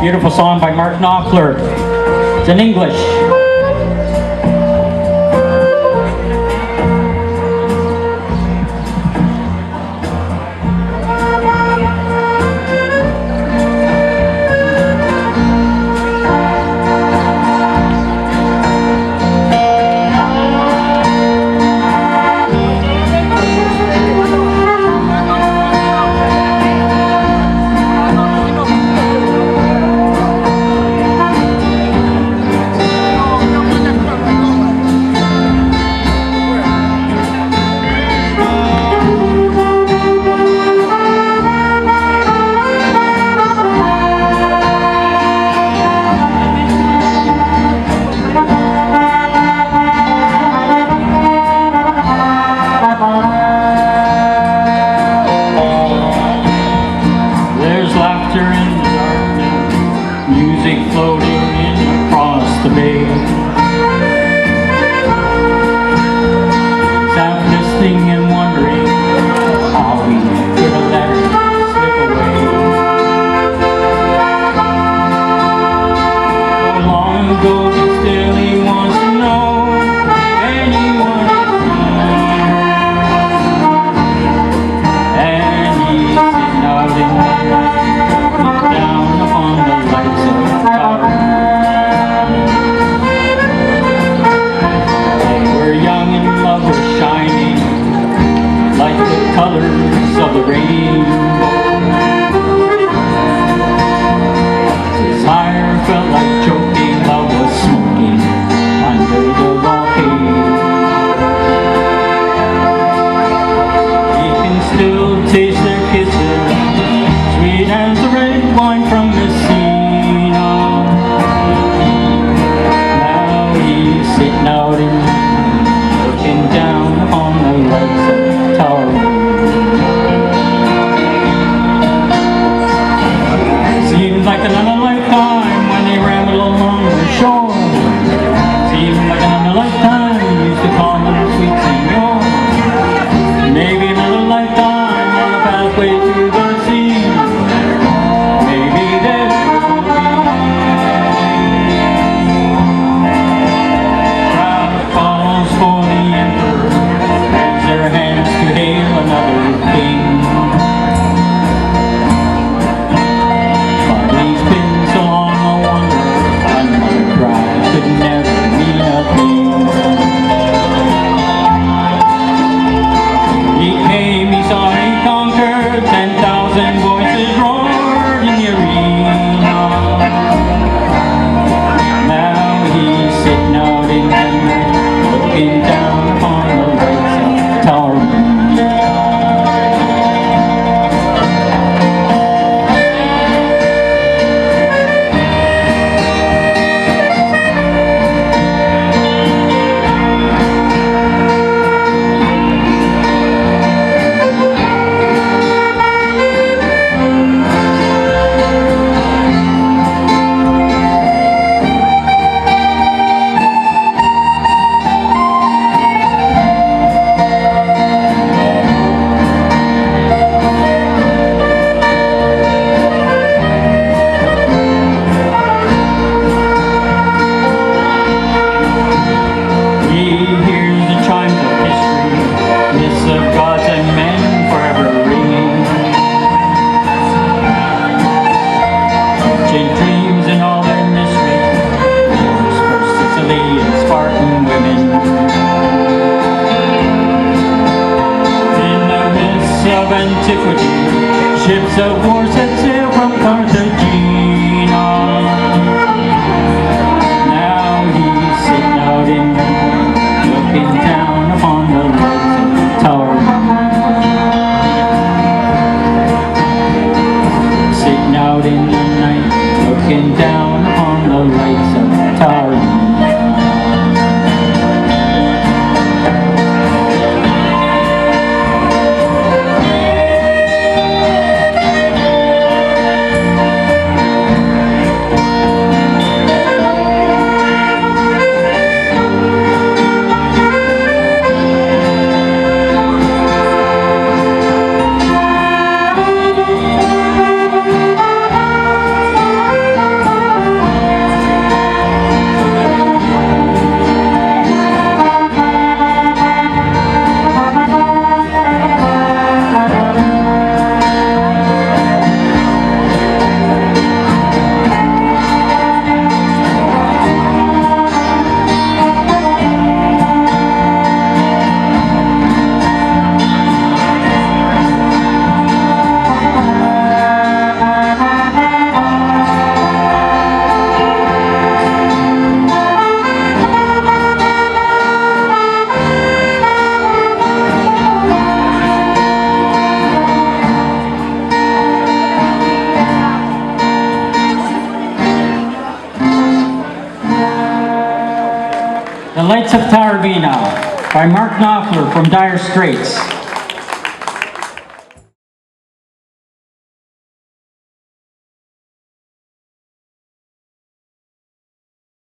Beautiful song by Mark Knopfler. It's in English. Music floating in across the bay. Half listening and wondering how we could have let her slip away. So long ago, but still he wants to know anyone has seen her. And he's sitting out in the night, down upon the lights of like the colors of the rainbow. Desire felt like choking, love was smoking under the volcano. He can still taste their kisses, sweet as the red wine from Messina. Now he's sitting out in looking down upon the lights of seems like another lifetime when they rambled along the shore. Seems like another lifetime used to call her sweet senor. Maybe another lifetime on a pathway to the sea. Maybe there will be. Crowd calls for the emperor, raise their hands to hail another king. Antiquity, ships of war set sail from Carthagena. Now he's sitting out in the night, looking down upon the lights of the tower. Sitting out in the night, looking down upon the lights of the tower. Lights of Taormina by Mark Knopfler from Dire Straits.